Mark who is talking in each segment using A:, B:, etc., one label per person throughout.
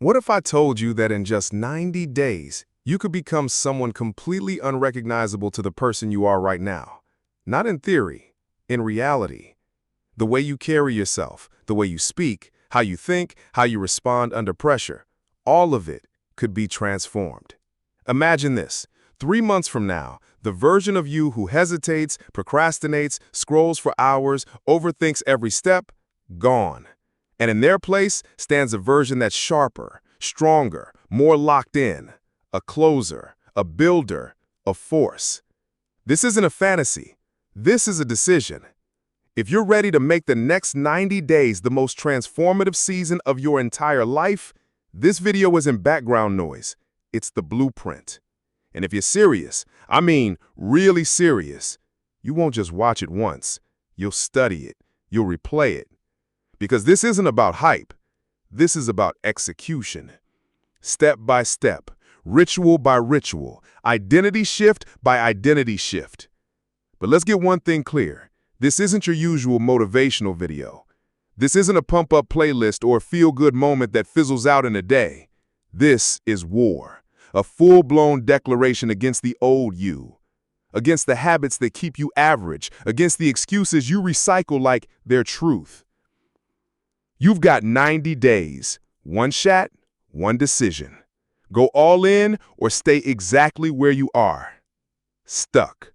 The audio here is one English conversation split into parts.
A: What if I told you that in just 90 days, you could become someone completely unrecognizable to the person you are right now? Not in theory, in reality. The way you carry yourself, the way you speak, how you think, how you respond under pressure, all of it could be transformed. Imagine this. 3 months from now, the version of you who hesitates, procrastinates, scrolls for hours, overthinks every step, gone. And in their place stands a version that's sharper, stronger, more locked in, a closer, a builder, a force. This isn't a fantasy. This is a decision. If you're ready to make the next 90 days the most transformative season of your entire life, this video isn't background noise. It's the blueprint. And if you're serious, I mean really serious, you won't just watch it once. You'll study it. You'll replay it. Because this isn't about hype. This is about execution. Step by step, ritual by ritual, identity shift by identity shift. But let's get one thing clear. This isn't your usual motivational video. This isn't a pump-up playlist or a feel-good moment that fizzles out in a day. This is war. A full-blown declaration against the old you, against the habits that keep you average, against the excuses you recycle like they're truth. You've got 90 days, one shot, one decision. Go all in or stay exactly where you are. Stuck.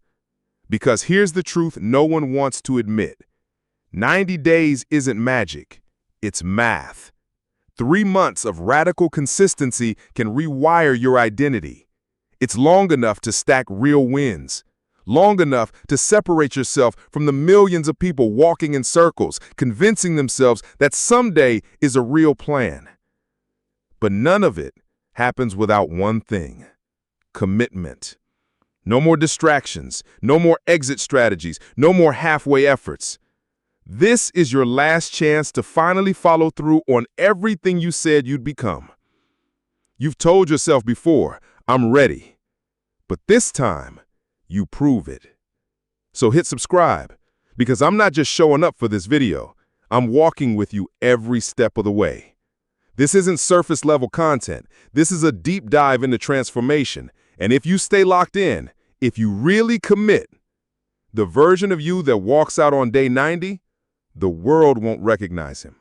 A: Because here's the truth no one wants to admit. 90 days isn't magic, it's math. 3 months of radical consistency can rewire your identity. It's long enough to stack real wins. Long enough to separate yourself from the millions of people walking in circles, convincing themselves that someday is a real plan. But none of it happens without one thing: commitment. No more distractions, no more exit strategies, no more halfway efforts. This is your last chance to finally follow through on everything you said you'd become. You've told yourself before, I'm ready. But this time, you prove it. So hit subscribe, because I'm not just showing up for this video. I'm walking with you every step of the way. This isn't surface level content. This is a deep dive into transformation. And if you stay locked in, if you really commit, the version of you that walks out on day 90, the world won't recognize him,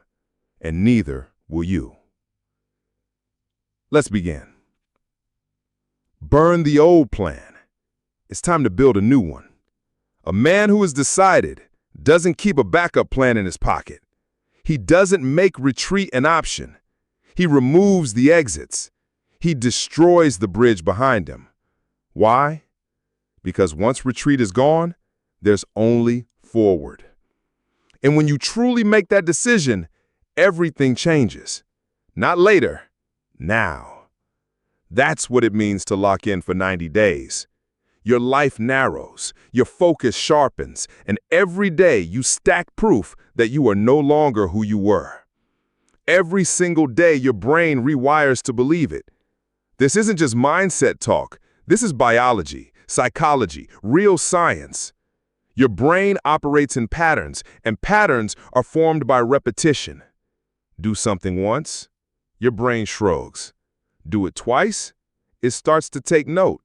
A: and neither will you. Let's begin. Burn the old plan. It's time to build a new one. A man who has decided doesn't keep a backup plan in his pocket. He doesn't make retreat an option. He removes the exits. He destroys the bridge behind him. Why? Because once retreat is gone, there's only forward. And when you truly make that decision, everything changes. Not later, now. That's what it means to lock in for 90 days. Your life narrows, your focus sharpens, and every day you stack proof that you are no longer who you were. Every single day your brain rewires to believe it. This isn't just mindset talk. This is biology, psychology, real science. Your brain operates in patterns, and patterns are formed by repetition. Do something once, your brain shrugs. Do it twice, it starts to take note.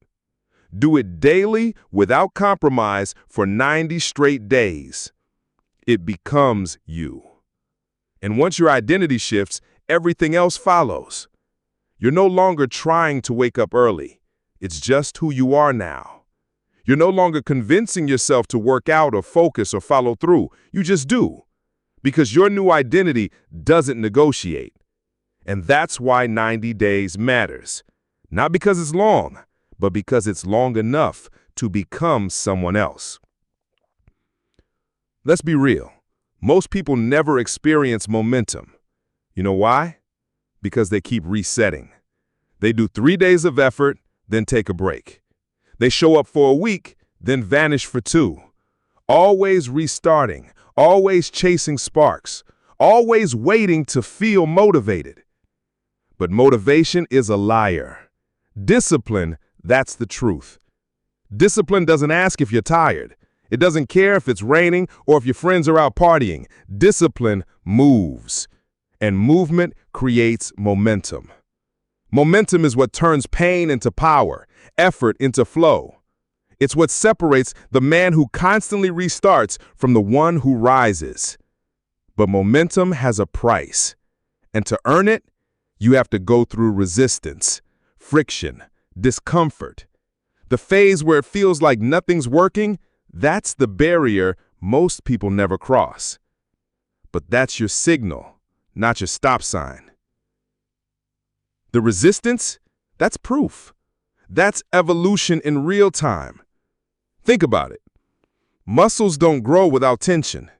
A: Do it daily without compromise for 90 straight days. It becomes you. And once your identity shifts, everything else follows. You're no longer trying to wake up early. It's just who you are now. You're no longer convincing yourself to work out or focus or follow through. You just do. Because your new identity doesn't negotiate. And that's why 90 days matters. Not because it's long, but because it's long enough to become someone else. Let's be real. Most people never experience momentum. You know why? Because they keep resetting. They do 3 days of effort, then take a break. They show up for a week, then vanish for 2. Always restarting, always chasing sparks, always waiting to feel motivated. But motivation is a liar. Discipline, that's the truth. Discipline doesn't ask if you're tired. It doesn't care if it's raining or if your friends are out partying. Discipline moves, and movement creates momentum. Momentum is what turns pain into power, effort into flow. It's what separates the man who constantly restarts from the one who rises. But momentum has a price, and to earn it, you have to go through resistance, friction, discomfort. The phase where it feels like nothing's working, that's the barrier most people never cross. But that's your signal, not your stop sign. The resistance, that's proof. That's evolution in real time. Think about it. Muscles don't grow without tension.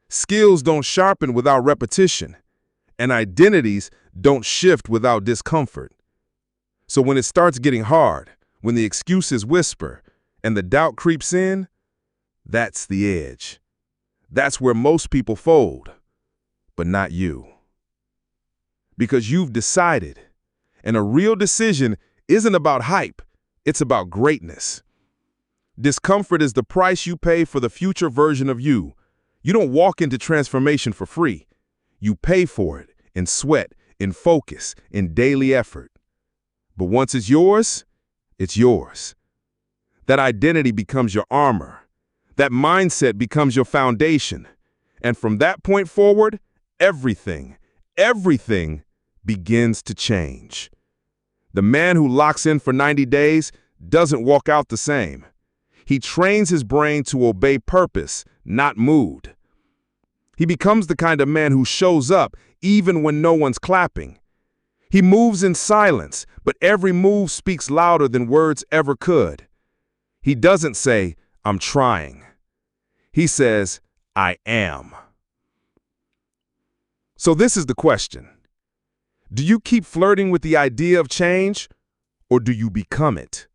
A: Skills don't sharpen without repetition. And identities don't shift without discomfort. So when it starts getting hard, when the excuses whisper and the doubt creeps in, that's the edge. That's where most people fold, but not you. Because you've decided. And a real decision isn't about hype, it's about greatness. Discomfort is the price you pay for the future version of you. You don't walk into transformation for free. You pay for it in sweat, in focus, in daily effort. But once it's yours, it's yours. That identity becomes your armor. That mindset becomes your foundation. And from that point forward, everything begins to change. The man who locks in for 90 days doesn't walk out the same. He trains his brain to obey purpose, not mood. He becomes the kind of man who shows up even when no one's clapping. He moves in silence, but every move speaks louder than words ever could. He doesn't say, "I'm trying." He says, "I am." So this is the question. Do you keep flirting with the idea of change, or do you become it?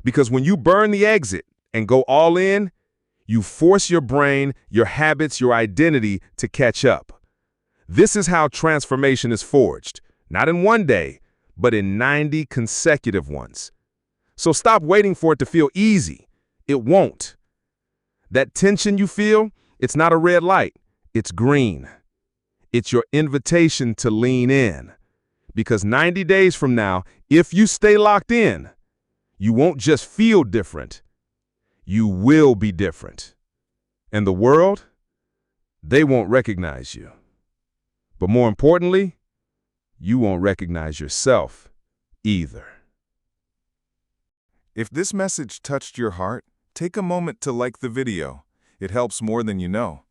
A: Because when you burn the exit and go all in, you force your brain, your habits, your identity to catch up. This is how transformation is forged, not in one day, but in 90 consecutive ones. So stop waiting for it to feel easy. It won't. That tension you feel, it's not a red light, it's green. It's your invitation to lean in. Because 90 days from now, if you stay locked in, you won't just feel different, you will be different. And the world, they won't recognize you. But more importantly, you won't recognize yourself either.
B: If this message touched your heart, take a moment to like the video. It helps more than you know.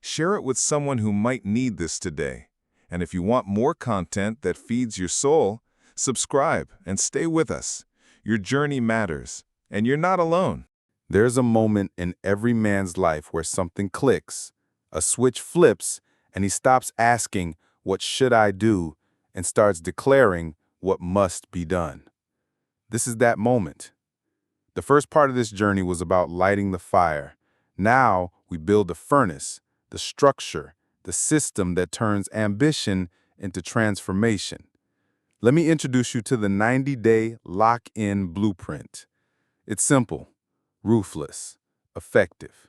B: Share it with someone who might need this today. And if you want more content that feeds your soul, subscribe and stay with us. Your journey matters, and you're not alone. There's a moment in every man's life where something clicks, a switch flips, and he stops asking, "What should I do?" and starts declaring what must be done. This is that moment. The first part of this journey was about lighting the fire. Now we build the furnace, the structure, the system that turns ambition into transformation. Let me introduce you to the 90-day lock-in blueprint. It's simple, ruthless, effective.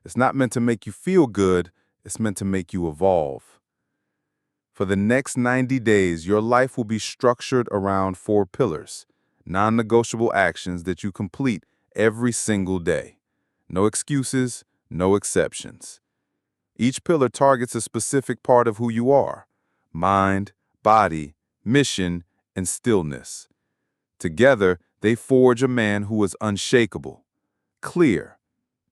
B: It's not meant to make you feel good, it's meant to make you evolve. For the next 90 days, your life will be structured around 4 pillars, non-negotiable actions that you complete every single day. No excuses, no exceptions. Each pillar targets a specific part of who you are: mind, body, mission, and stillness. Together, they forge a man who is unshakable, clear,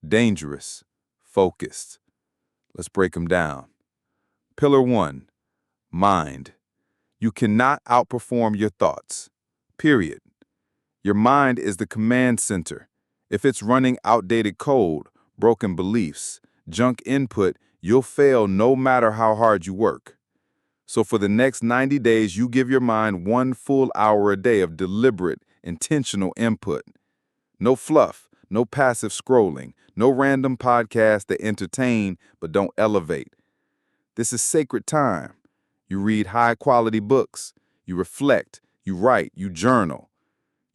B: dangerous, focused. Let's break them down. Pillar 1, mind. You cannot outperform your thoughts, period. Your mind is the command center. If it's running outdated code, broken beliefs, junk input, you'll fail no matter how hard you work. So for the next 90 days, you give your mind 1 full hour a day of deliberate, intentional input. No fluff, no passive scrolling, no random podcasts that entertain but don't elevate. This is sacred time. You read high-quality books. You reflect. You write. You journal.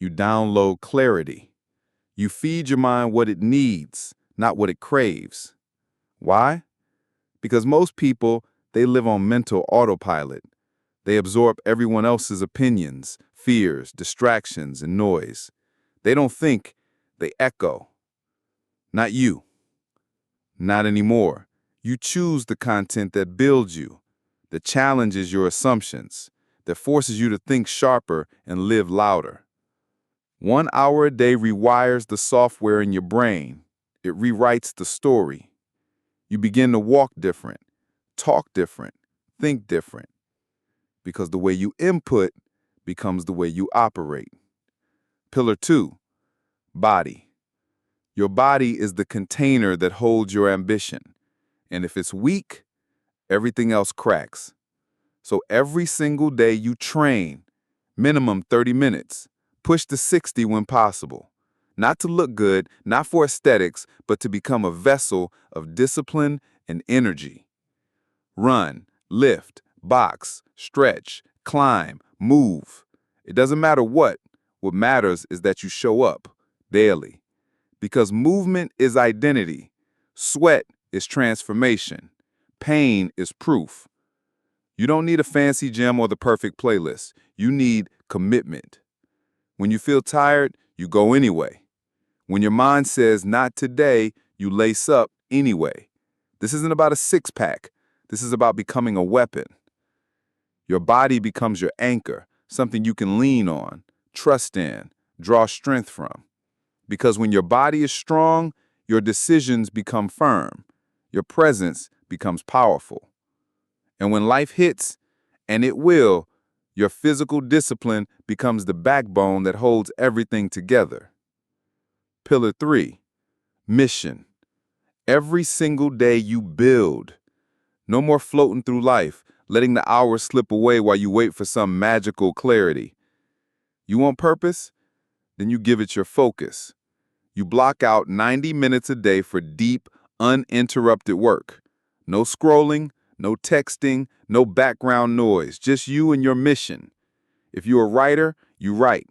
B: You download clarity. You feed your mind what it needs, not what it craves. Why? Because most people, they live on mental autopilot. They absorb everyone else's opinions, fears, distractions, and noise. They don't think, they echo. Not you. Not anymore. You choose the content that builds you, that challenges your assumptions, that forces you to think sharper and live louder. 1 hour a day rewires the software in your brain. It rewrites the story. You begin to walk different, talk different, think different, because the way you input becomes the way you operate. Pillar 2, body. Your body is the container that holds your ambition, and if it's weak, everything else cracks. So every single day you train, minimum 30 minutes, push to 60 when possible. Not to look good, not for aesthetics, but to become a vessel of discipline and energy. Run, lift, box, stretch, climb, move. It doesn't matter what matters is that you show up daily. Because movement is identity, sweat is transformation, pain is proof. You don't need a fancy gym or the perfect playlist. You need commitment. When you feel tired, you go anyway. When your mind says not today, you lace up anyway. This isn't about a six-pack. This is about becoming a weapon. Your body becomes your anchor, something you can lean on, trust in, draw strength from. Because when your body is strong, your decisions become firm. Your presence becomes powerful. And when life hits, and it will, your physical discipline becomes the backbone that holds everything together. Pillar 3, mission. Every single day you build. No more floating through life, letting the hours slip away while you wait for some magical clarity. You want purpose? Then you give it your focus. You block out 90 minutes a day for deep, uninterrupted work. No scrolling, no texting, no background noise, just you and your mission. If you're a writer, you write.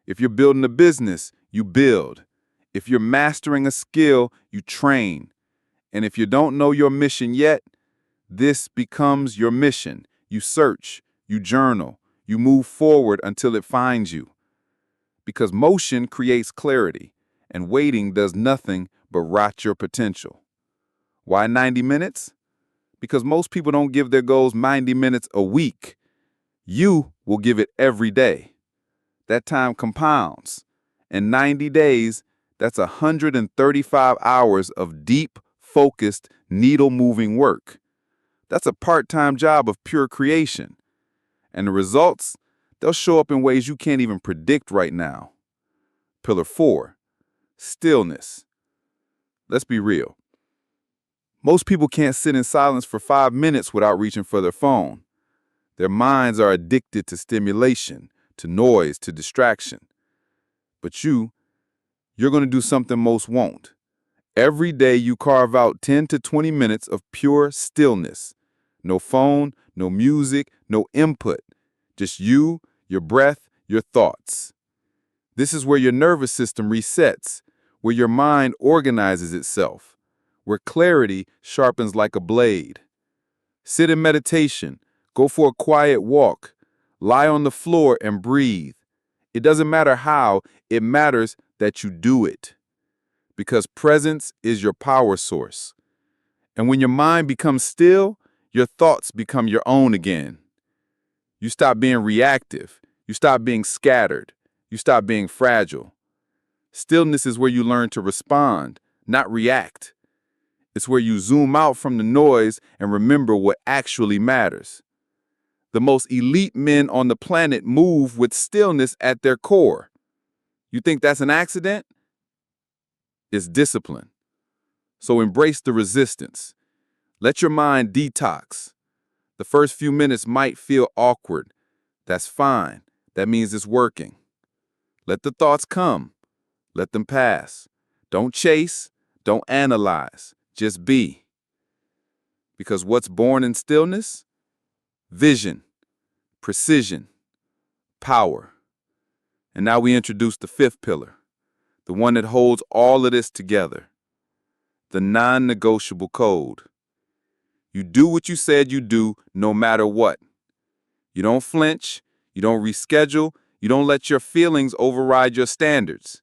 B: If you're building a business, you build. If you're mastering a skill, you train. And if you don't know your mission yet, this becomes your mission. You search, you journal, you move forward until it finds you. Because motion creates clarity, and waiting does nothing but rot your potential. Why 90 minutes? Because most people don't give their goals 90 minutes a week. You will give it every day. That time compounds. In 90 days, that's 135 hours of deep, focused, needle-moving work. That's a part-time job of pure creation. And the results, they'll show up in ways you can't even predict right now. Pillar 4, stillness. Let's be real. Most people can't sit in silence for 5 minutes without reaching for their phone. Their minds are addicted to stimulation, to noise, to distraction. But you're going to do something most won't. Every day you carve out 10 to 20 minutes of pure stillness. No phone, no music, no input. Just you, your breath, your thoughts. This is where your nervous system resets, where your mind organizes itself, where clarity sharpens like a blade. Sit in meditation, go for a quiet walk, lie on the floor and breathe. It doesn't matter how, it matters that you do it. Because presence is your power source. And when your mind becomes still, your thoughts become your own again. You stop being reactive. You stop being scattered. You stop being fragile. Stillness is where you learn to respond, not react. It's where you zoom out from the noise and remember what actually matters. The most elite men on the planet move with stillness at their core. You think that's an accident? It's discipline. So embrace the resistance. Let your mind detox. The first few minutes might feel awkward. That's fine. That means it's working. Let the thoughts come. Let them pass. Don't chase. Don't analyze. Just be. Because what's born in stillness? Vision, precision, power. And now we introduce the 5th pillar, the one that holds all of this together. The non-negotiable code. You do what you said you do no matter what.
C: You don't flinch, you don't reschedule, you don't let your feelings override your standards.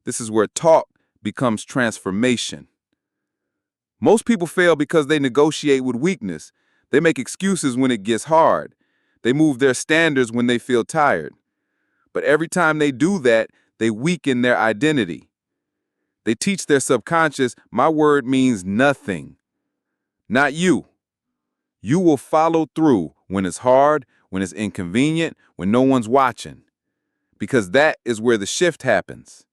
C: This is where talk becomes transformation. Most people fail because they negotiate with weakness. They make excuses when it gets hard. They move their standards when they feel tired. But every time they do that, they weaken their identity. They teach their subconscious, my word means nothing. Not you. You will follow through when it's hard, when it's inconvenient, when no one's watching. Because that is where the shift happens.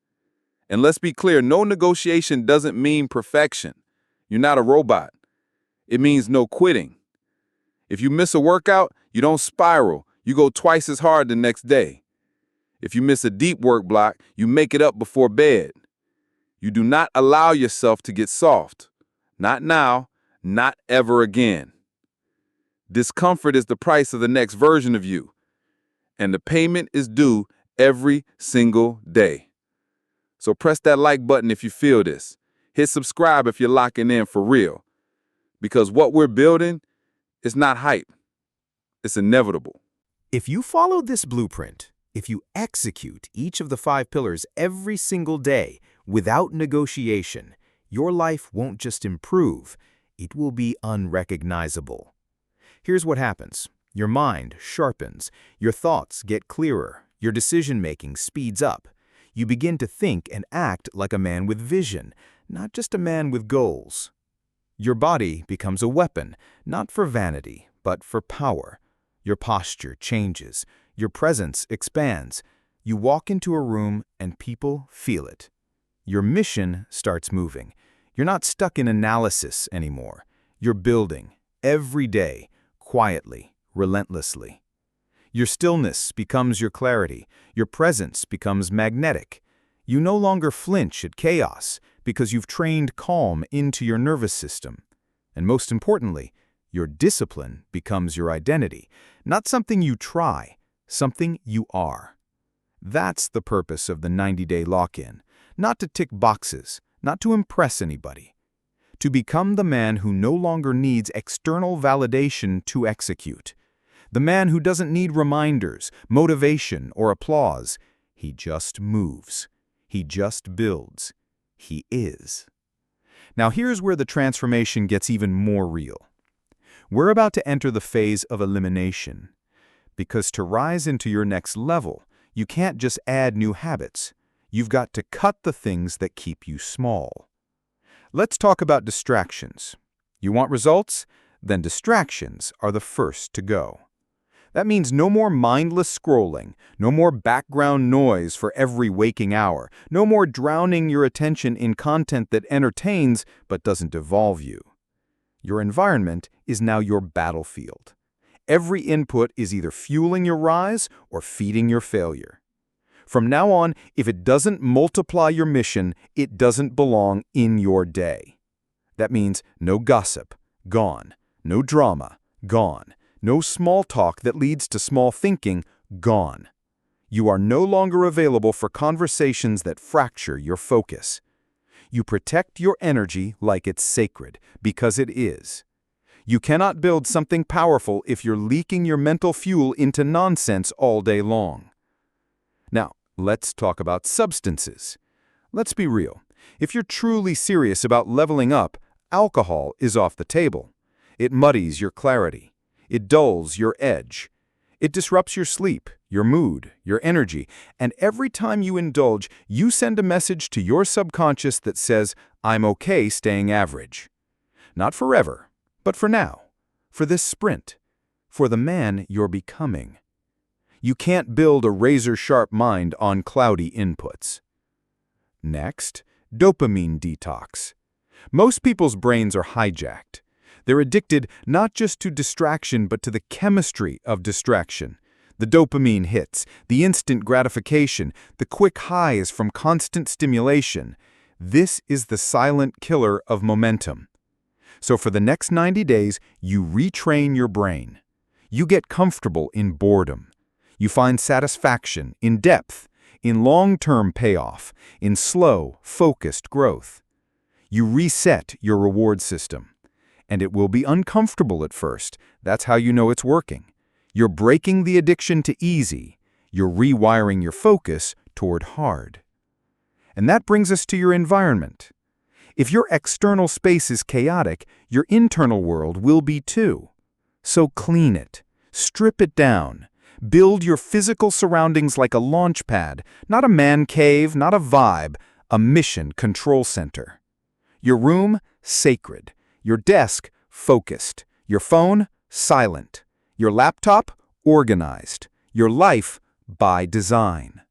C: And let's be clear, no negotiation doesn't mean perfection. You're not a robot. It means no quitting. If you miss a workout, you don't spiral. You go twice as hard the next day. If you miss a deep work block, you make it up before bed. You do not allow yourself to get soft. Not now, not ever again. Discomfort is the price of the next version of you, and the payment is due every single day. So press that like button if you feel this. Hit subscribe if you're locking in for real. Because what we're building is not hype. It's inevitable.
D: If you follow this blueprint, if you execute each of the 5 pillars every single day without negotiation, your life won't just improve, it will be unrecognizable. Here's what happens. Your mind sharpens, your thoughts get clearer, your decision-making speeds up. You begin to think and act like a man with vision, not just a man with goals. Your body becomes a weapon, not for vanity, but for power. Your posture changes, your presence expands. You walk into a room and people feel it. Your mission starts moving. You're not stuck in analysis anymore. You're building, every day, quietly, relentlessly. Your stillness becomes your clarity. Your presence becomes magnetic. You no longer flinch at chaos because you've trained calm into your nervous system. And most importantly, your discipline becomes your identity, not something you try, something you are. That's the purpose of the 90-day lock-in, not to tick boxes, not to impress anybody. To become the man who no longer needs external validation to execute. The man who doesn't need reminders, motivation, or applause. He just moves. He just builds. He is. Now here's where the transformation gets even more real. We're about to enter the phase of elimination. Because to rise into your next level, you can't just add new habits. You've got to cut the things that keep you small. Let's talk about distractions. You want results? Then distractions are the first to go. That means no more mindless scrolling, no more background noise for every waking hour, no more drowning your attention in content that entertains but doesn't evolve you. Your environment is now your battlefield. Every input is either fueling your rise or feeding your failure. From now on, if it doesn't multiply your mission, it doesn't belong in your day. That means no gossip, gone. No drama, gone. No small talk that leads to small thinking, gone. You are no longer available for conversations that fracture your focus. You protect your energy like it's sacred, because it is. You cannot build something powerful if you're leaking your mental fuel into nonsense all day long. Now, let's talk about substances. Let's be real. If you're truly serious about leveling up, alcohol is off the table. It muddies your clarity. It dulls your edge. It disrupts your sleep, your mood, your energy, and every time you indulge, you send a message to your subconscious that says, I'm okay staying average. Not forever, but for now, for this sprint, for the man you're becoming. You can't build a razor-sharp mind on cloudy inputs. Next, dopamine detox. Most people's brains are hijacked. They're addicted not just to distraction, but to the chemistry of distraction. The dopamine hits, the instant gratification, the quick highs from constant stimulation. This is the silent killer of momentum. So for the next 90 days, you retrain your brain. You get comfortable in boredom. You find satisfaction in depth, in long-term payoff, in slow, focused growth. You reset your reward system. And it will be uncomfortable at first. That's how you know it's working. You're breaking the addiction to easy. You're rewiring your focus toward hard. And that brings us to your environment. If your external space is chaotic, your internal world will be too. So clean it. Strip it down. Build your physical surroundings like a launch pad, not a man cave, not a vibe, a mission control center. Your room, sacred. Your desk, focused. Your phone, silent. Your laptop, organized. Your life, by design.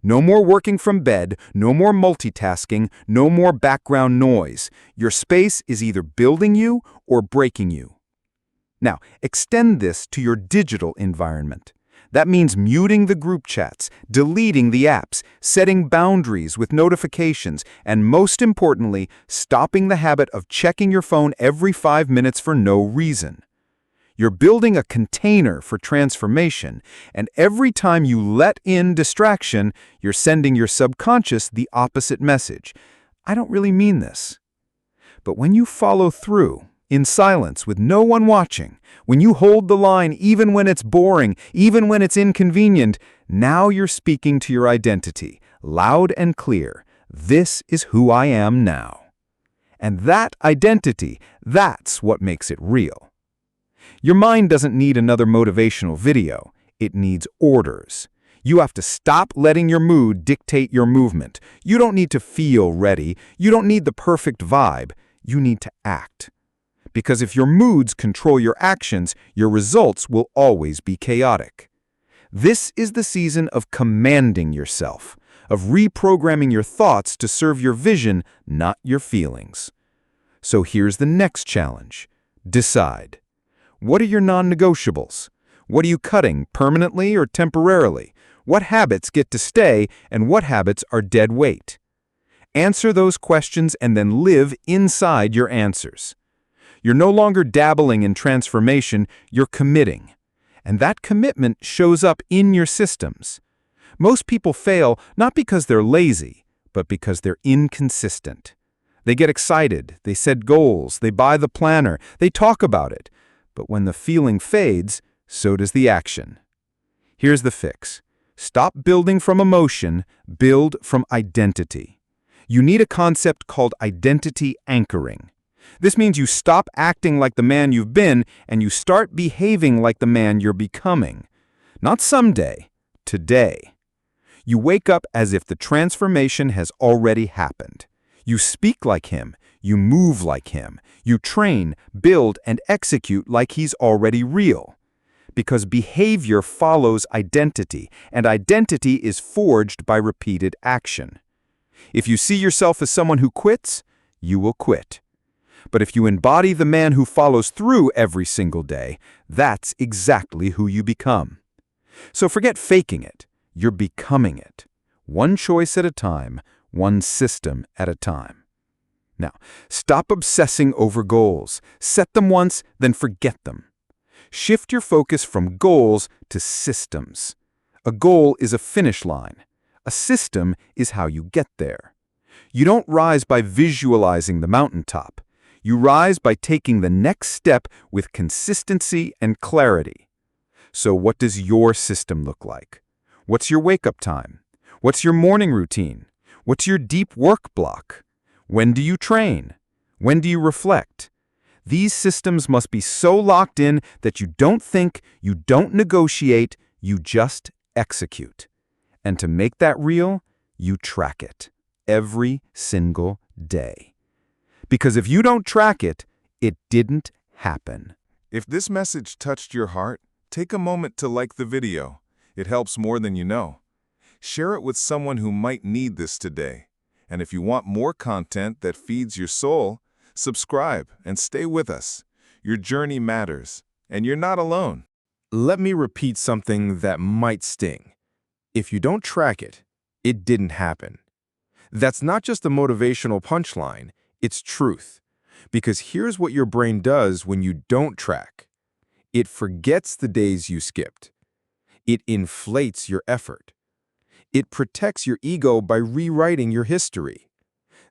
D: No more working from bed, no more multitasking, no more background noise. Your space is either building you or breaking you. Now, extend this to your digital environment. That means muting the group chats, deleting the apps, setting boundaries with notifications, and most importantly, stopping the habit of checking your phone every 5 minutes for no reason. You're building a container for transformation, and every time you let in distraction, you're sending your subconscious the opposite message. I don't really mean this. But when you follow through, in silence with no one watching, when you hold the line even when it's boring, even when it's inconvenient, now you're speaking to your identity, loud and clear. This is who I am now. And that identity, that's what makes it real. Your mind doesn't need another motivational video. It needs orders. You have to stop letting your mood dictate your movement. You don't need to feel ready. You don't need the perfect vibe. You need to act. Because if your moods control your actions, your results will always be chaotic. This is the season of commanding yourself, of reprogramming your thoughts to serve your vision, not your feelings. So here's the next challenge. Decide. What are your non-negotiables? What are you cutting permanently or temporarily? What habits get to stay and what habits are dead weight? Answer those questions and then live inside your answers. You're no longer dabbling in transformation, you're committing. And that commitment shows up in your systems. Most people fail not because they're lazy, but because they're inconsistent. They get excited, they set goals, they buy the planner, they talk about it. But when the feeling fades, so does the action. Here's the fix. Stop building from emotion, build from identity. You need a concept called identity anchoring. This means you stop acting like the man you've been and you start behaving like the man you're becoming. Not someday, today. You wake up as if the transformation has already happened. You speak like him. You move like him. You train, build, and execute like he's already real. Because behavior follows identity, and identity is forged by repeated action. If you see yourself as someone who quits, you will quit. But if you embody the man who follows through every single day, that's exactly who you become. So forget faking it. You're becoming it. One choice at a time, one system at a time. Now, stop obsessing over goals. Set them once, then forget them. Shift your focus from goals to systems. A goal is a finish line. A system is how you get there. You don't rise by visualizing the mountaintop. You rise by taking the next step with consistency and clarity. So what does your system look like? What's your wake-up time? What's your morning routine? What's your deep work block? When do you train? When do you reflect? These systems must be so locked in that you don't think, you don't negotiate, you just execute. And to make that real, you track it every single day. Because if you don't track it, it didn't happen.
B: If this message touched your heart, take a moment to like the video. It helps more than you know. Share it with someone who might need this today. And if you want more content that feeds your soul, subscribe and stay with us. Your journey matters, and you're not alone.
A: Let me repeat something that might sting. If you don't track it, it didn't happen. That's not just a motivational punchline, it's truth. Because here's what your brain does when you don't track. It forgets the days you skipped. It inflates your effort. It protects your ego by rewriting your history.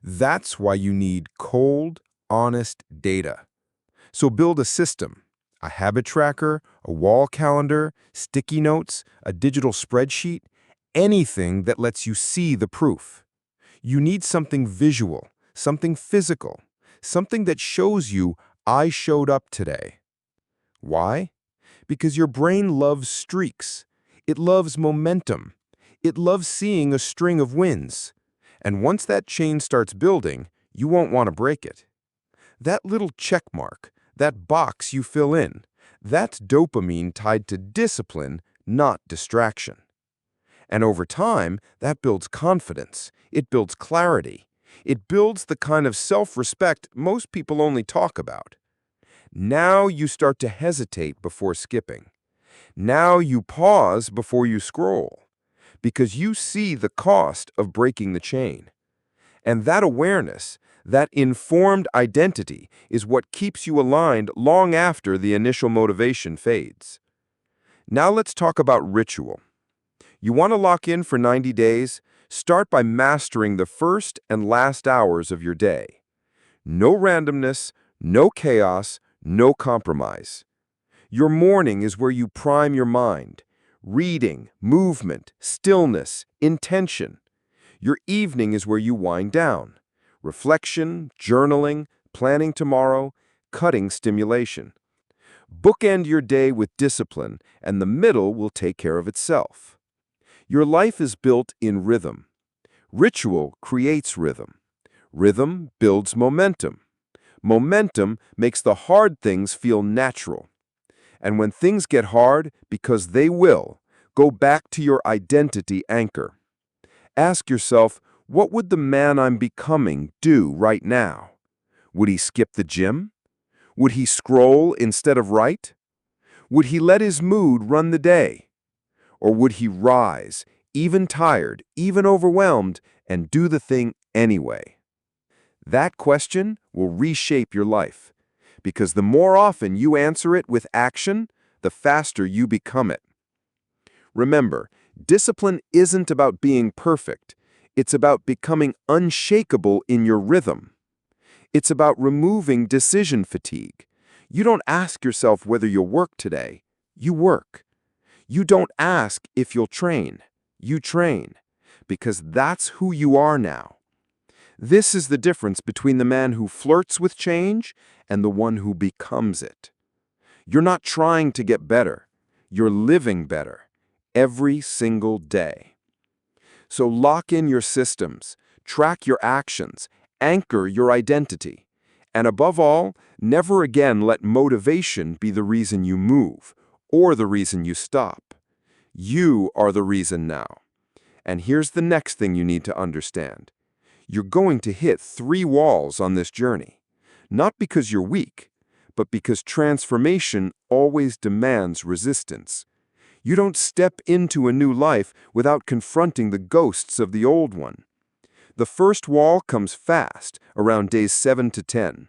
A: That's why you need cold, honest data. So build a system, a habit tracker, A wall calendar, sticky notes, a digital spreadsheet, anything that lets you see the proof. You need something visual, something physical, something that shows you, I showed up today. Why? Because your brain loves streaks. It loves momentum. It loves seeing a string of wins. And once that chain starts building, you won't want to break it. That little check mark, that box you fill in, that's dopamine tied to discipline, not distraction. And over time, that builds confidence. It builds clarity. It builds the kind of self-respect most people only talk about. Now you start to hesitate before skipping. Now you pause before you scroll, because you see the cost of breaking the chain. And that awareness, that informed identity, is what keeps you aligned long after the initial motivation fades. Now let's talk about ritual. You want to lock in for 90 days? Start by mastering the first and last hours of your day. No randomness, no chaos, no compromise. Your morning is where you prime your mind. Reading, movement, stillness, intention. Your evening is where you wind down. Reflection, journaling, planning tomorrow, cutting stimulation. Bookend your day with discipline, and the middle will take care of itself. Your life is built in rhythm. Ritual creates rhythm. Rhythm builds momentum. Momentum makes the hard things feel natural. And when things get hard, because they will, go back to your identity anchor. Ask yourself, what would the man I'm becoming do right now? Would he skip the gym? Would he scroll instead of write? Would he let his mood run the day? Or would he rise, even tired, even overwhelmed, and do the thing anyway? That question will reshape your life, because the more often you answer it with action, the faster you become it. Remember, discipline isn't about being perfect. It's about becoming unshakable in your rhythm. It's about removing decision fatigue. You don't ask yourself whether you'll work today. You work. You don't ask if you'll train. You train, because that's who you are now. This is the difference between the man who flirts with change and the one who becomes it. You're not trying to get better. You're living better every single day. So lock in your systems, track your actions, anchor your identity, and above all, never again let motivation be the reason you move or the reason you stop. You are the reason now. And here's the next thing you need to understand. You're going to hit 3 walls on this journey, not because you're weak, but because transformation always demands resistance. You don't step into a new life without confronting the ghosts of the old one. The first wall comes fast, around days 7 to 10.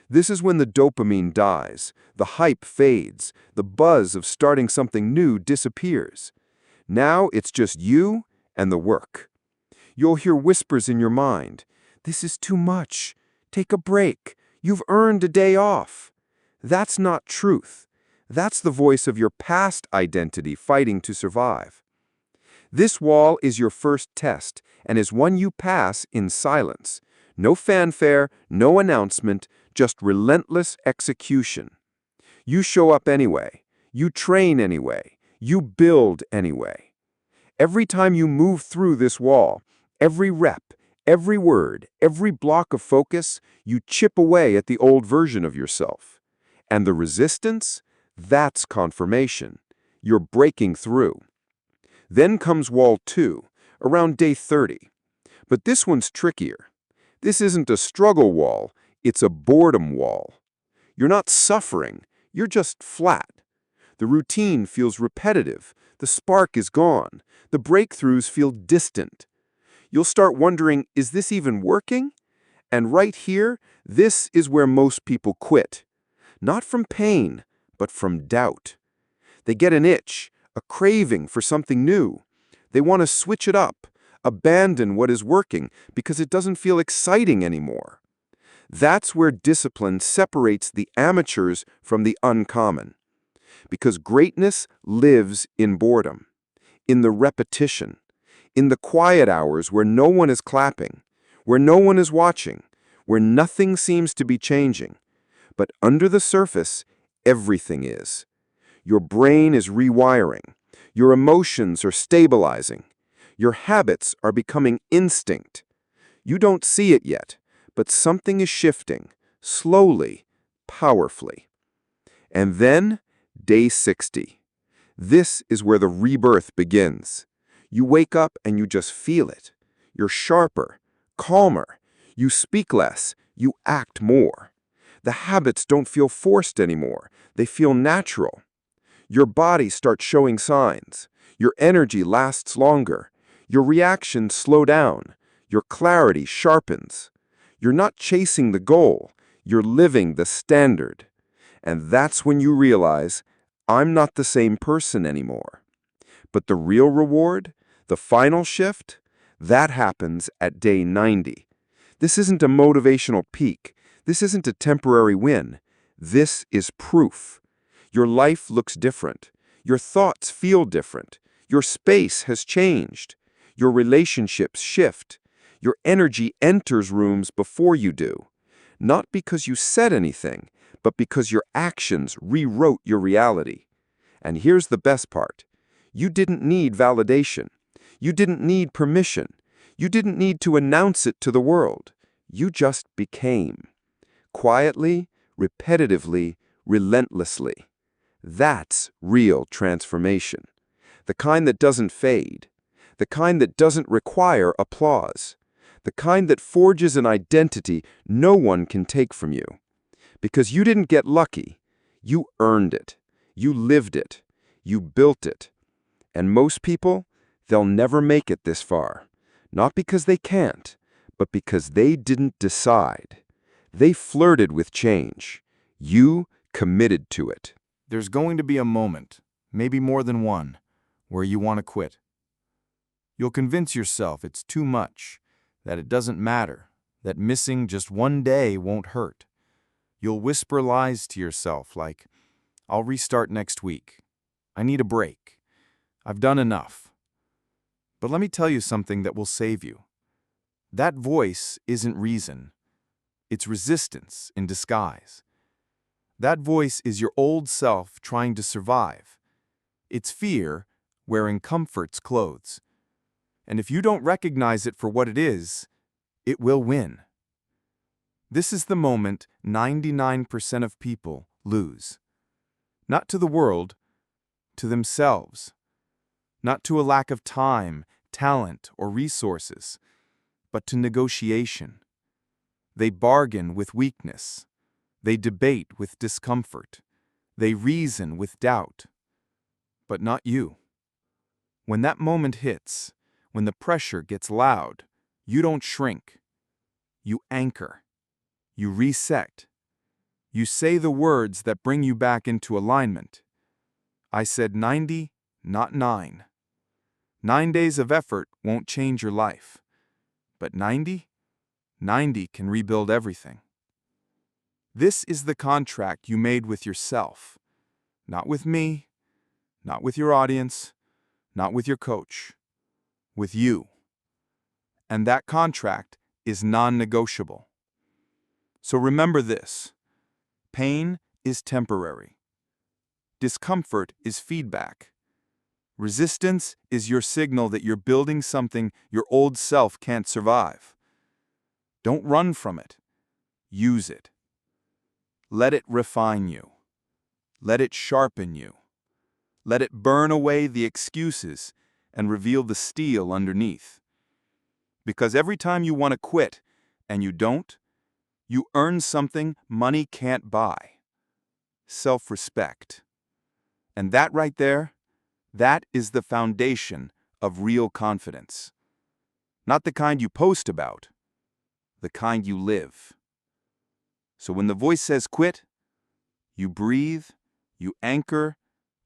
A: This is when the dopamine dies, the hype fades, the buzz of starting something new disappears. Now it's just you and the work. You'll hear whispers in your mind. This is too much. Take a break. You've earned a day off. That's not truth. That's the voice of your past identity fighting to survive. This wall is your first test and is one you pass in silence. No fanfare, no announcement, just relentless execution. You show up anyway. You train anyway. You build anyway. Every time you move through this wall, every rep, every word, every block of focus, you chip away at the old version of yourself. And the resistance? That's confirmation. You're breaking through. Then comes wall 2, around day 30. But this one's trickier. This isn't a struggle wall, it's a boredom wall. You're not suffering, you're just flat. The routine feels repetitive, the spark is gone, the breakthroughs feel distant. You'll start wondering, is this even working? And right here, this is where most people quit. Not from pain, but from doubt. They get an itch, a craving for something new. They want to switch it up, abandon what is working because it doesn't feel exciting anymore. That's where discipline separates the amateurs from the uncommon.
E: Because greatness lives in boredom, in the repetition, in the quiet hours where no one is clapping, where no one is watching, where nothing seems to be changing. But under the surface, everything is. Your brain is rewiring. Your emotions are stabilizing. Your habits are becoming instinct. You don't see it yet, but something is shifting, slowly, powerfully. And then, day 60. This is where the rebirth begins. You wake up and you just feel it. You're sharper, calmer. You speak less. You act more. The habits don't feel forced anymore. They feel natural. Your body starts showing signs. Your energy lasts longer. Your reactions slow down. Your clarity sharpens. You're not chasing the goal. You're living the standard. And that's when you realize, I'm not the same person anymore. But the real reward, the final shift, that happens at day 90. This isn't a motivational peak. This isn't a temporary win. This is proof. Your life looks different. Your thoughts feel different. Your space has changed. Your relationships shift. Your energy enters rooms before you do. Not because you said anything, but because your actions rewrote your reality. And here's the best part. You didn't need validation. You didn't need permission. You didn't need to announce it to the world. You just became. Quietly, repetitively, relentlessly. That's real transformation. The kind that doesn't fade. The kind that doesn't require applause. The kind that forges an identity no one can take from you. Because you didn't get lucky. You earned it. You lived it. You built it. And most people, they'll never make it this far. Not because they can't, but because they didn't decide. They flirted with change. You committed to it.
D: There's going to be a moment, maybe more than one, where you want to quit. You'll convince yourself it's too much, that it doesn't matter, that missing just one day won't hurt. You'll whisper lies to yourself like, I'll restart next week. I need a break. I've done enough. But let me tell you something that will save you. That voice isn't reason. It's resistance in disguise. That voice is your old self trying to survive. It's fear wearing comfort's clothes. And if you don't recognize it for what it is, it will win. This is the moment 99% of people lose. Not to the world, to themselves. Not to a lack of time, talent, or resources, but to negotiation. They bargain with weakness. They debate with discomfort. They reason with doubt. But not you. When that moment hits, when the pressure gets loud, you don't shrink. You anchor. You reset. You say the words that bring you back into alignment. I said 90, not 9. 9 days of effort won't change your life. But 90 can rebuild everything. This is the contract you made with yourself. Not with me, not with your audience, not with your coach. With you. And that contract is non-negotiable. So remember this. Pain is temporary. Discomfort is feedback. Resistance is your signal that you're building something your old self can't survive. Don't run from it. Use it. Let it refine you. Let it sharpen you. Let it burn away the excuses and reveal the steel underneath. Because every time you want to quit, and you don't, you earn something money can't buy. Self-respect. And that right there, that is the foundation of real confidence. Not the kind you post about, the kind you live. So when the voice says quit, you breathe, you anchor,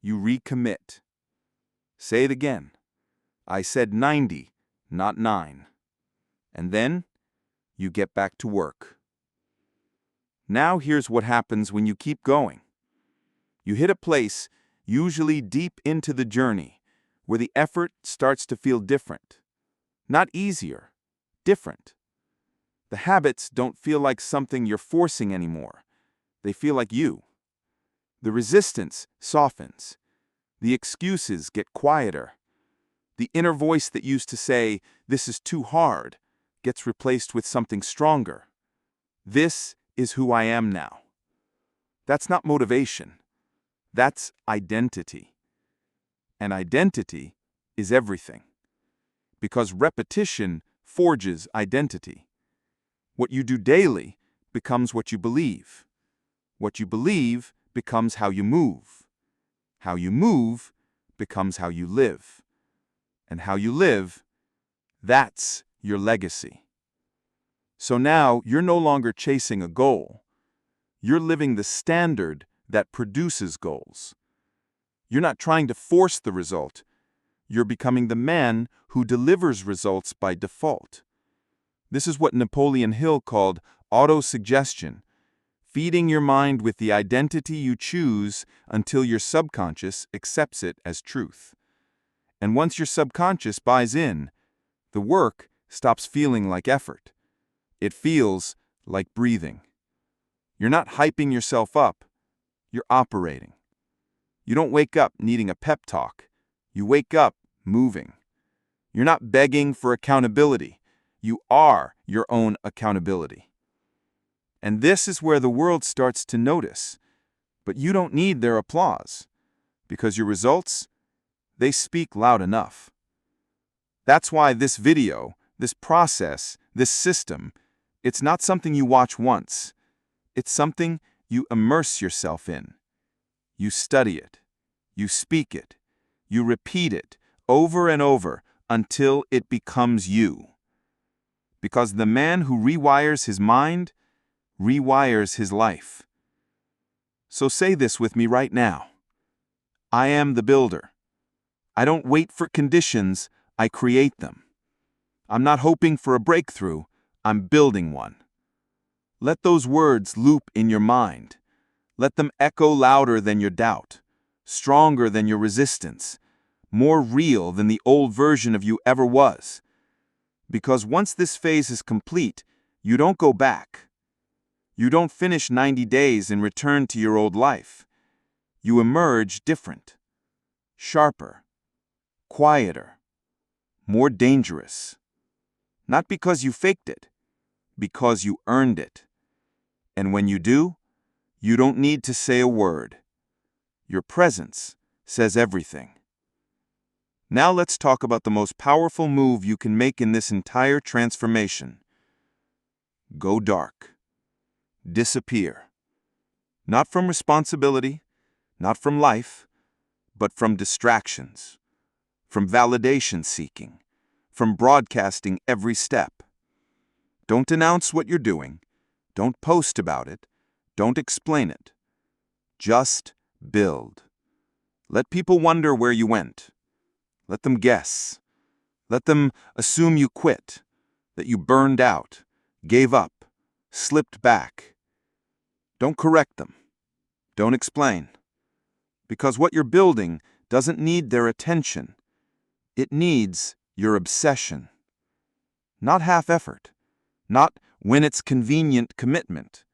D: you recommit. Say it again. I said 90, not 9. And then you get back to work. Now here's what happens when you keep going. You hit a place
B: usually deep into the journey, where the effort starts to feel different. Not easier, different. The habits don't feel like something you're forcing anymore. They feel like you. The resistance softens. The excuses get quieter. The inner voice that used to say, "This is too hard," gets replaced with something stronger. "This is who I am now." That's not motivation. That's identity. And identity is everything. Because repetition forges identity. What you do daily becomes what you believe. What you believe becomes how you move. How you move becomes how you live. And how you live, that's your legacy. So now you're no longer chasing a goal. You're living the standard that produces goals. You're not trying to force the result. You're becoming the man who delivers results by default. This is what Napoleon Hill called auto-suggestion, feeding your mind with the identity you choose until your subconscious accepts it as truth. And once your subconscious buys in, the work stops feeling like effort. It feels like breathing. You're not hyping yourself up, you're operating. You don't wake up needing a pep talk. You wake up moving. You're not begging for accountability. You are your own accountability. And this is where the world starts to notice. But you don't need their applause, because your results, they speak loud enough. That's why this video, this process, this system, it's not something you watch once. It's something you immerse yourself in. You study it. You speak it. You repeat it over and over until it becomes you. Because the man who rewires his mind rewires his life. So say this with me right now. I am the builder. I don't wait for conditions, I create them. I'm not hoping for a breakthrough, I'm building one. Let those words loop in your mind. Let them echo louder than your doubt, stronger than your resistance, more real than the old version of you ever was. Because once this phase is complete, you don't go back. You don't finish 90 days and return to your old life. You emerge different, sharper, quieter, more dangerous. Not because you faked it, because you earned it. And when you do, you don't need to say a word. Your presence says everything. Now let's talk about the most powerful move you can make in this entire transformation. Go dark. Disappear. Not from responsibility, not from life, but from distractions, from validation seeking, from broadcasting every step. Don't announce what you're doing. Don't post about it. Don't explain it. Just build. Let people wonder where you went. Let them guess. Let them assume you quit, that you burned out, gave up, slipped back. Don't correct them. Don't explain. Because what you're building doesn't need their attention. It needs your obsession. Not half effort. Not when it's convenient commitment.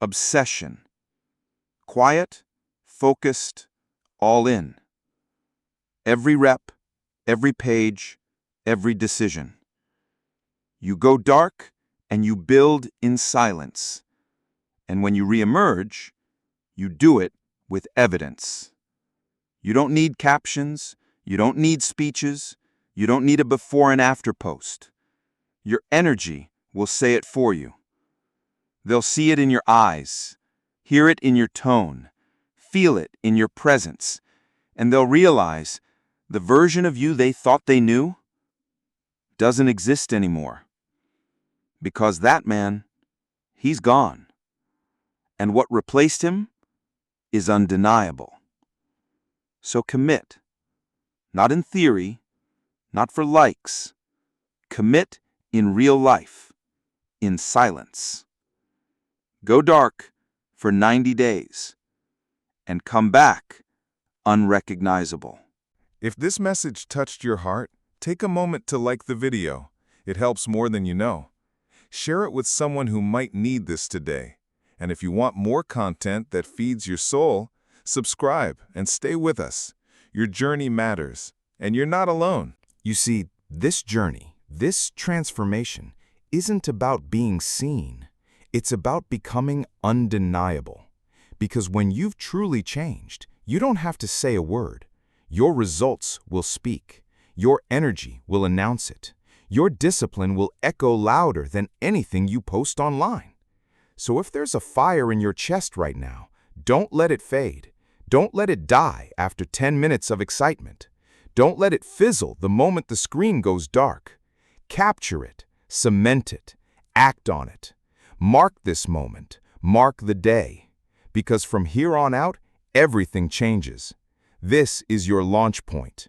B: Obsession. Quiet, focused, all in. Every rep, every page, every decision. You go dark and you build in silence. And when you reemerge, you do it with evidence. You don't need captions, you don't need speeches, you don't need a before and after post. Your energy will say it for you. They'll see it in your eyes, hear it in your tone, feel it in your presence, and they'll realize the version of you they thought they knew doesn't exist anymore. Because that man, he's gone. And what replaced him is undeniable. So commit, not in theory, not for likes. Commit in real life, in silence. Go dark for 90 days and come back
E: unrecognizable.
B: If this message touched your heart, take a moment to like the video. It helps more than you know. Share it with someone who might need this today. And if you want more content that feeds your soul, subscribe and stay with us. Your journey matters, and you're not alone.
D: You see, this journey, this transformation, isn't about being seen. It's about becoming undeniable. Because when you've truly changed, you don't have to say a word. Your results will speak. Your energy will announce it. Your discipline will echo louder than anything you post online. So if there's a fire in your chest right now, don't let it fade. Don't let it die after 10 minutes of excitement. Don't let it fizzle the moment the screen goes dark. Capture it, cement it, act on it. Mark this moment, mark the day. Because from here on out, everything changes. This is your launch point.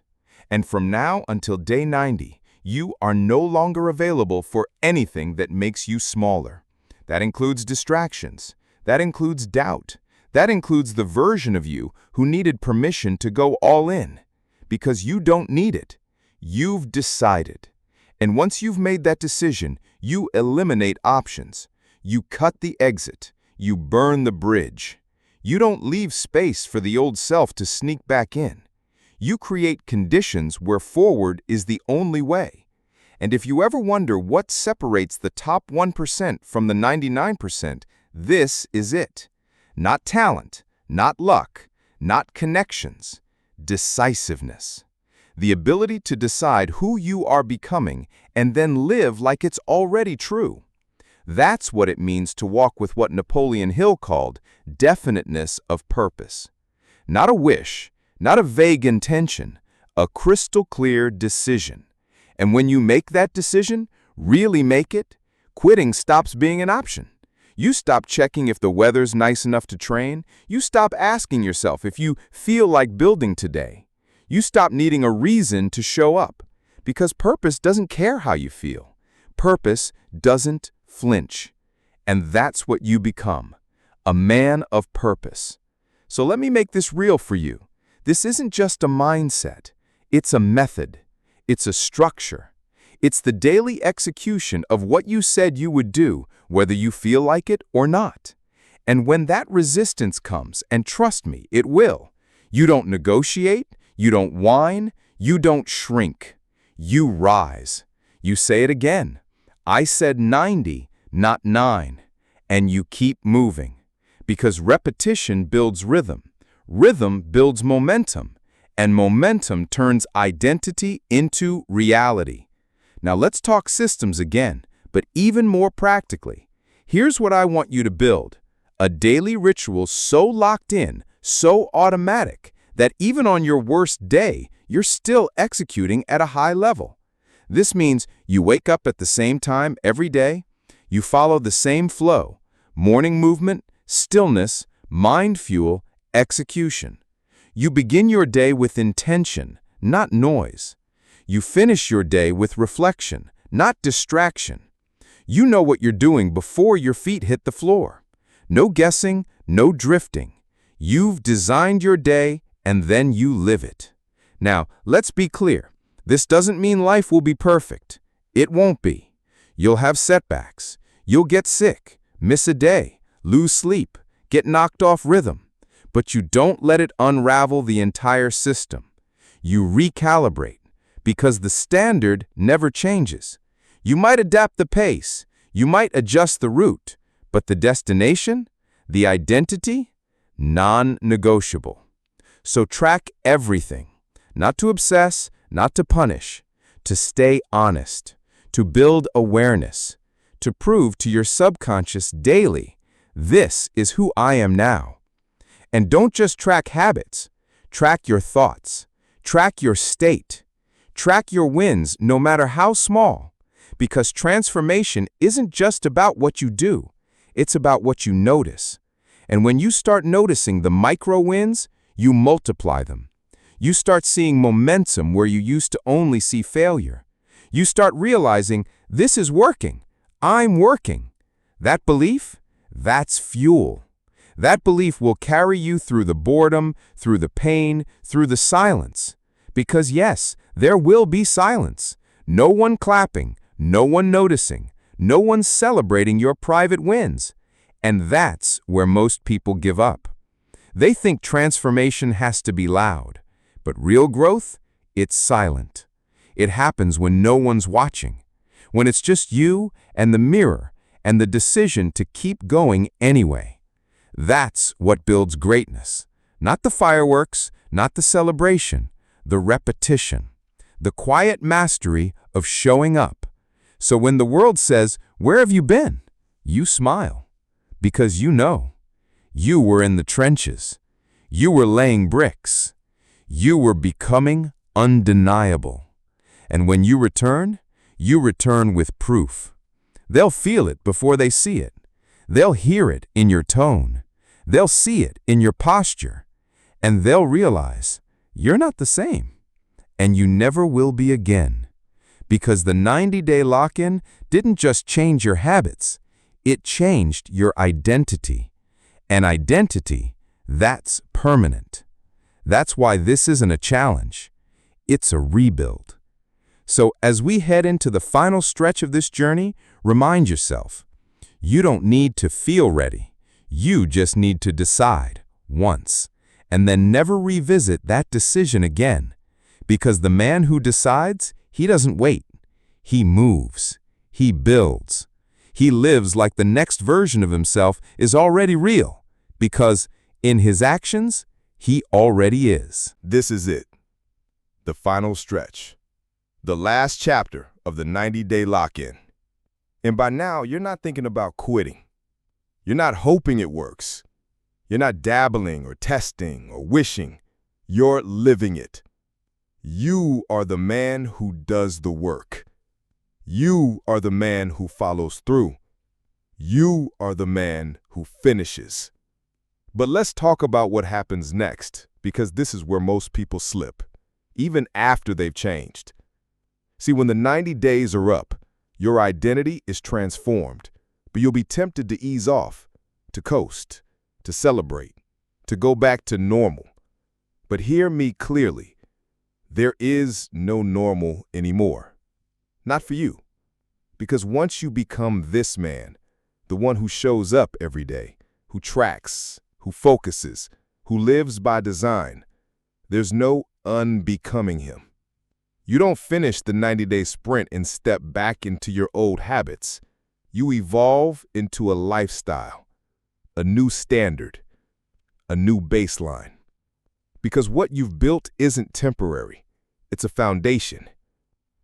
D: And from now until day 90, you are no longer available for anything that makes you smaller. That includes distractions. That includes doubt. That includes the version of you who needed permission to go all in. Because you don't need it. You've decided. And once you've made that decision, you eliminate options. You cut the exit. You burn the bridge. You don't leave space for the old self to sneak back in. You create conditions where forward is the only way. And if you ever wonder what separates the top 1% from the 99%, this is it. Not talent, not luck, not connections. Decisiveness. The ability to decide who you are becoming and then live like it's already true. That's what it means to walk with what Napoleon Hill called definiteness of purpose. Not a wish, not a vague intention, a crystal clear decision. And when you make that decision, really make it, quitting stops being an option. You stop checking if the weather's nice enough to train. You stop asking yourself if you feel like building today. You stop needing a reason to show up. Because purpose doesn't care how you feel. Purpose doesn't flinch. And that's what you become, a man of purpose. So let me make this real for you. This isn't just a mindset. It's a method. It's a structure. It's the daily execution of what you said you would do, whether you feel like it or not. And when that resistance comes, and trust me, it will, you don't negotiate, you don't whine, you don't shrink. You rise. You say it again. I said 90, not 9. And you keep moving. Because repetition builds rhythm. Rhythm builds momentum. And momentum turns identity into reality. Now let's talk systems again, but even more practically. Here's what I want you to build. A daily ritual so locked in, so automatic, that even on your worst day, you're still executing at a high level. This means you wake up at the same time every day, you follow the same flow, morning movement, stillness, mind fuel, execution. You begin your day with intention, not noise. You finish your day with reflection, not distraction. You know what you're doing before your feet hit the floor. No guessing, no drifting. You've designed your day and then you live it. Now, let's be clear. This doesn't mean life will be perfect. It won't be. You'll have setbacks. You'll get sick, miss a day, lose sleep, get knocked off rhythm. But you don't let it unravel the entire system. You recalibrate, because the standard never changes. You might adapt the pace, you might adjust the route, but the destination, the identity, non-negotiable. So track everything, not to obsess, not to punish, to stay honest, to build awareness, to prove to your subconscious daily, this is who I am now. And don't just track habits, track your thoughts, track your state, track your wins no matter how small, because transformation isn't just about what you do, it's about what you notice. And when you start noticing the micro wins, you multiply them. You start seeing momentum where you used to only see failure. You start realizing, this is working, I'm working. That belief, that's fuel.
E: That belief will carry you through the boredom, through the pain, through the silence. Because yes, there will be silence. No one clapping, no one noticing, no one celebrating your private wins. And that's where most people give up. They think transformation has to be loud. But real growth, it's silent. It happens when no one's watching. When it's just you and the mirror and the decision to keep going anyway. That's what builds greatness. Not the fireworks, not the celebration, the repetition. The quiet mastery of showing up. So when the world says, "Where have you been?" you smile. Because you know. You were in the trenches. You were laying bricks. You were becoming undeniable. And when you return with proof. They'll feel it before they see it. They'll hear it in your tone. They'll see it in your posture. And they'll realize you're not the same. And you never will be again. Because the 90-day lock-in didn't just change your habits. It changed your identity. And identity, that's permanent. That's why this isn't a challenge. It's a rebuild. So as we head into the final stretch of this journey, remind yourself, you don't need to feel ready. You just need to decide once, and then never revisit that decision again. Because the man who decides, he doesn't wait. He moves. He builds. He lives like the next version of himself is already real. Because in his actions, he already is.
B: This is it. The final stretch. The last chapter of the 90-day lock-in. And by now, you're not thinking about quitting. You're not hoping it works. You're not dabbling or testing or wishing. You're living it. You are the man who does the work. You are the man who follows through. You are the man who finishes. But let's talk about what happens next, because this is where most people slip, even after they've changed. See, when the 90 days are up, your identity is transformed, but you'll be tempted to ease off, to coast, to celebrate, to go back to normal. But hear me clearly. There is no normal anymore. Not for you. Because once you become this man, the one who shows up every day, who tracks, who focuses, who lives by design, there's no unbecoming him. You don't finish the 90-day sprint and step back into your old habits. You evolve into a lifestyle, a new standard, a new baseline. Because what you've built isn't temporary. It's a foundation.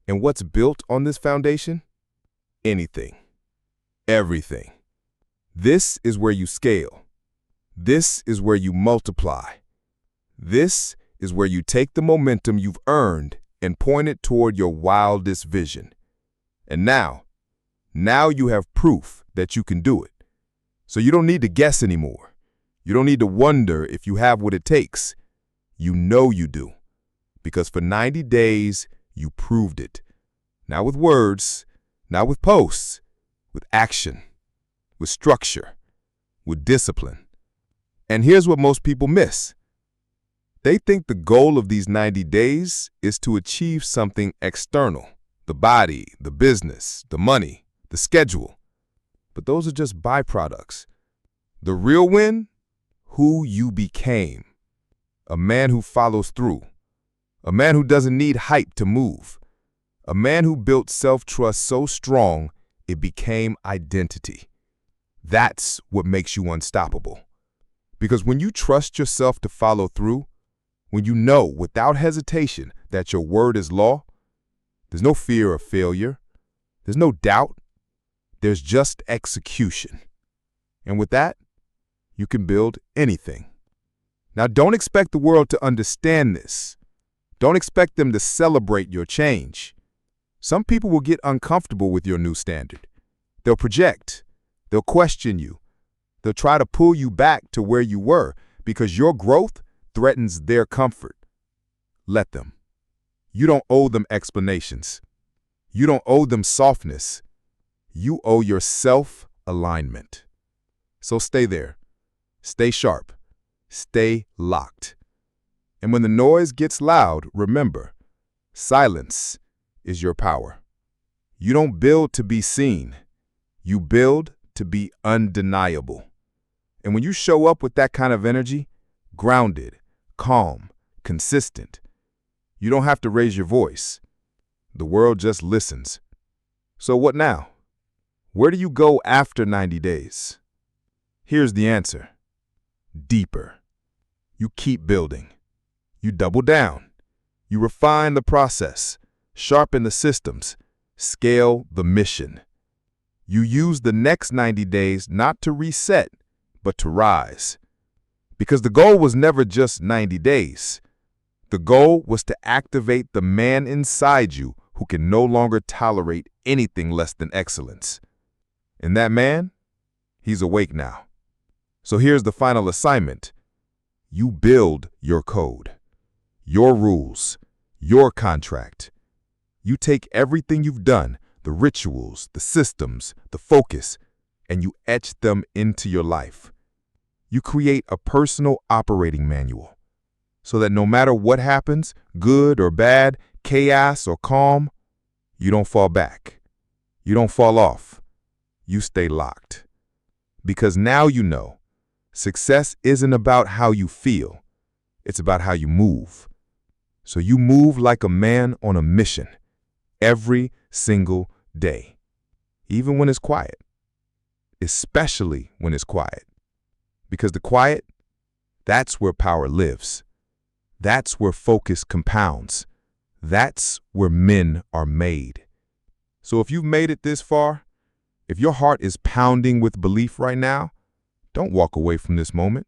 B: And what's built on this foundation? Anything. Everything. This is where you scale. This is where you multiply. This is where you take the momentum you've earned and point it toward your wildest vision. And now you have proof that you can do it. So you don't need to guess anymore. You don't need to wonder if you have what it takes. You know you do. Because for 90 days, you proved it. Not with words, not with posts, with action, with structure, with discipline. And here's what most people miss. They think the goal of these 90 days is to achieve something external, the body, the business, the money, the schedule. But those are just byproducts. The real win? Who you became. A man who follows through. A man who doesn't need hype to move. A man who built self-trust so strong it became identity. That's what makes you unstoppable. Because when you trust yourself to follow through, when you know without hesitation that your word is law, there's no fear of failure. There's no doubt. There's just execution. And with that, you can build anything. Now, don't expect the world to understand this. Don't expect them to celebrate your change. Some people will get uncomfortable with your new standard. They'll project. They'll question you. They'll try to pull you back to where you were because your growth threatens their comfort. Let them. You don't owe them explanations. You don't owe them softness. You owe yourself alignment. So stay there. Stay sharp. Stay locked. And when the noise gets loud, remember, silence is your power. You don't build to be seen. You build to be undeniable. And when you show up with that kind of energy, grounded, calm, consistent, you don't have to raise your voice. The world just listens. So what now? Where do you go after 90 days? Here's the answer. Deeper. You keep building. You double down. You refine the process, sharpen the systems, scale the mission. You use the next 90 days not to reset, but to rise. Because the goal was never just 90 days. The goal was to activate the man inside you who can no longer tolerate anything less than excellence. And that man, he's awake now. So here's the final assignment. You build your code, your rules, your contract. You take everything you've done, the rituals, the systems, the focus, and you etch them into your life. You create a personal operating manual so that no matter what happens, good or bad, chaos or calm, you don't fall back. You don't fall off. You stay locked. Because now you know, success isn't about how you feel. It's about how you move. So you move like a man on a mission every single day, even when it's quiet, especially when it's quiet. Because the quiet, that's where power lives. That's where focus compounds. That's where men are made. So if you've made it this far, if your heart is pounding with belief right now, don't walk away from this moment.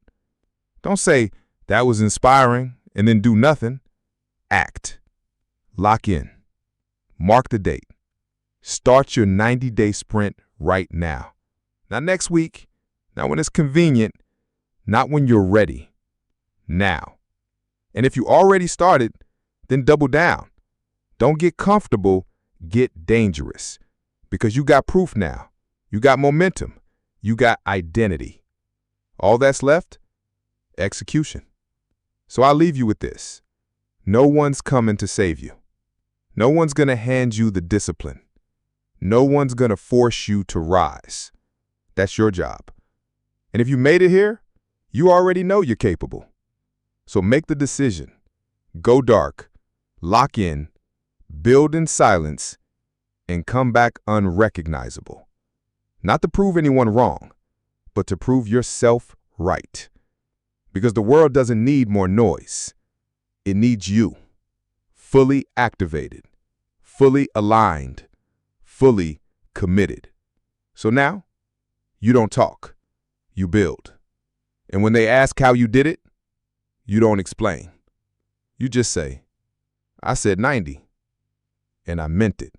B: Don't say, that was inspiring, and then do nothing. Act. Lock in. Mark the date. Start your 90-day sprint right now. Not next week, not when it's convenient, not when you're ready. Now. And if you already started, then double down. Don't get comfortable, get dangerous. Because you got proof now. You got momentum. You got identity. All that's left? Execution. So I'll leave you with this. No one's coming to save you. No one's going to hand you the discipline. No one's going to force you to rise. That's your job. And if you made it here, you already know you're capable. So make the decision. Go dark, lock in, build in silence, and come back unrecognizable. Not to prove anyone wrong, but to prove yourself right. Because the world doesn't need more noise. It needs you. Fully activated, fully aligned, fully committed. So now, you don't talk, you build. And when they ask how you did it, you don't explain. You just say, I said 90, and I meant it.